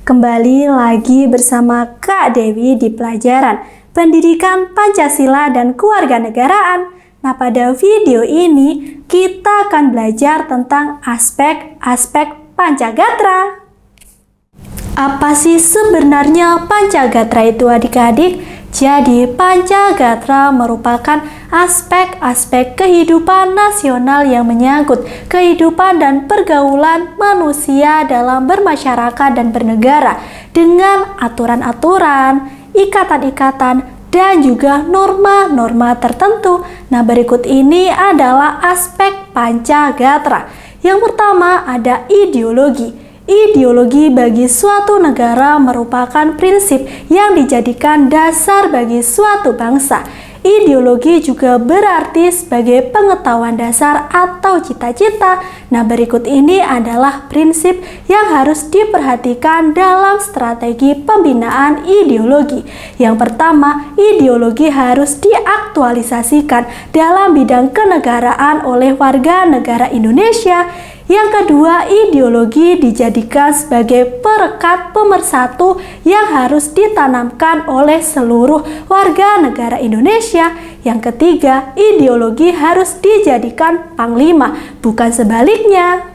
Kembali lagi bersama Kak Dewi di pelajaran Pendidikan Pancasila dan Kewarganegaraan. Nah, pada video ini kita akan belajar tentang aspek-aspek Pancagatra. Apa sih sebenarnya Pancagatra itu adik-adik? Jadi Pancagatra merupakan aspek-aspek kehidupan nasional yang menyangkut kehidupan dan pergaulan manusia dalam bermasyarakat dan bernegara dengan aturan-aturan, ikatan-ikatan, dan juga norma-norma tertentu. Nah, berikut ini adalah aspek Pancagatra. Yang pertama ada ideologi. Ideologi bagi suatu negara merupakan prinsip yang dijadikan dasar bagi suatu bangsa. Ideologi juga berarti sebagai pengetahuan dasar atau cita-cita. Nah, berikut ini adalah prinsip yang harus diperhatikan dalam strategi pembinaan ideologi. Yang pertama, ideologi harus diaktualisasikan dalam bidang kenegaraan oleh warga negara Indonesia. Yang kedua, ideologi dijadikan sebagai perekat pemersatu yang harus ditanamkan oleh seluruh warga negara Indonesia. Yang ketiga, ideologi harus dijadikan panglima, bukan sebaliknya.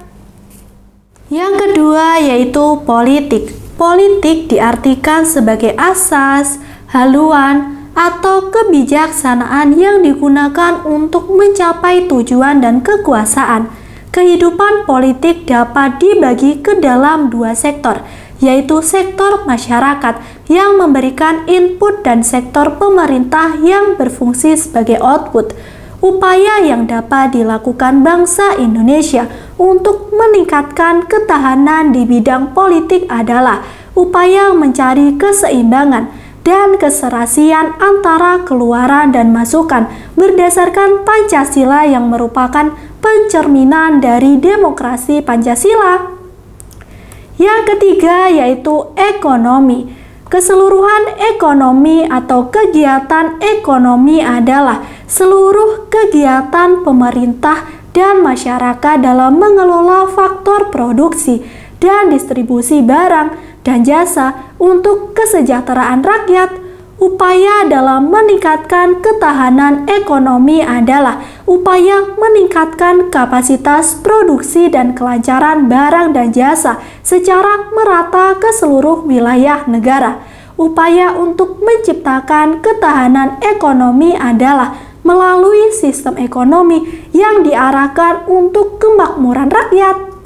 Yang kedua yaitu politik. Politik diartikan sebagai asas, haluan, atau kebijaksanaan yang digunakan untuk mencapai tujuan dan kekuasaan. Kehidupan politik dapat dibagi ke dalam dua sektor, yaitu sektor masyarakat yang memberikan input dan sektor pemerintah yang berfungsi sebagai output. Upaya yang dapat dilakukan bangsa Indonesia untuk meningkatkan ketahanan di bidang politik adalah upaya mencari keseimbangan dan keserasian antara keluaran dan masukan berdasarkan Pancasila yang merupakan pencerminan dari demokrasi Pancasila. Yang ketiga yaitu ekonomi. Keseluruhan ekonomi atau kegiatan ekonomi adalah seluruh kegiatan pemerintah dan masyarakat dalam mengelola faktor produksi dan distribusi barang dan jasa untuk kesejahteraan rakyat. Upaya dalam meningkatkan ketahanan ekonomi adalah upaya meningkatkan kapasitas produksi dan kelancaran barang dan jasa secara merata ke seluruh wilayah negara. Upaya untuk menciptakan ketahanan ekonomi adalah melalui sistem ekonomi yang diarahkan untuk kemakmuran rakyat.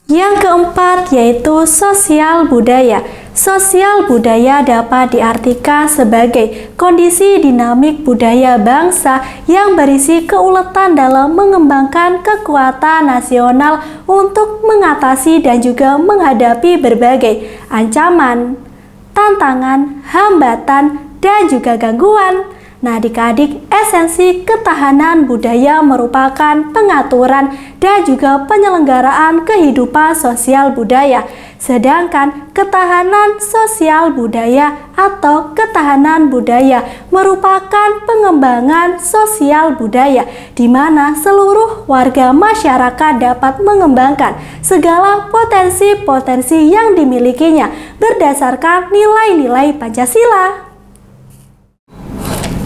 Yang keempat yaitu sosial budaya. Sosial budaya dapat diartikan sebagai kondisi dinamik budaya bangsa yang berisi keuletan dalam mengembangkan kekuatan nasional untuk mengatasi dan juga menghadapi berbagai ancaman, tantangan, hambatan, dan juga gangguan. Nah, adik-adik, esensi ketahanan budaya merupakan pengaturan dan juga penyelenggaraan kehidupan sosial budaya. Sedangkan ketahanan sosial budaya atau ketahanan budaya merupakan pengembangan sosial budaya di mana seluruh warga masyarakat dapat mengembangkan segala potensi-potensi yang dimilikinya berdasarkan nilai-nilai Pancasila.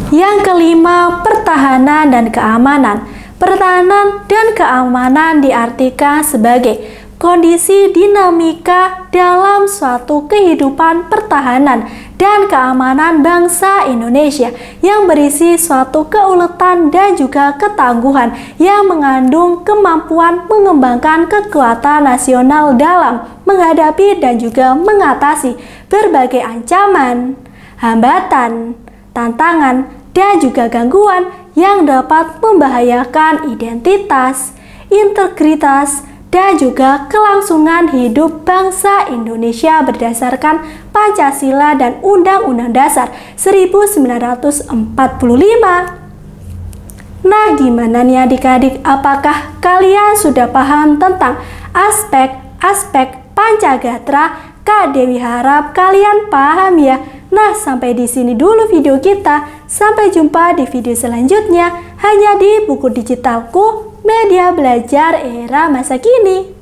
Yang kelima, pertahanan dan keamanan. Pertahanan dan keamanan diartikan sebagai kondisi dinamika dalam suatu kehidupan pertahanan dan keamanan bangsa Indonesia yang berisi suatu keuletan dan juga ketangguhan yang mengandung kemampuan mengembangkan kekuatan nasional dalam menghadapi dan juga mengatasi berbagai ancaman, hambatan, tantangan, dan juga gangguan yang dapat membahayakan identitas, integritas, dan juga kelangsungan hidup bangsa Indonesia berdasarkan Pancasila dan Undang-Undang Dasar 1945. Nah, gimana nih adik-adik? Apakah kalian sudah paham tentang aspek-aspek Pancagatra? Kak Dewi harap kalian paham ya. Nah, sampai di sini dulu video kita. Sampai jumpa di video selanjutnya hanya di buku digitalku, media belajar era masa kini.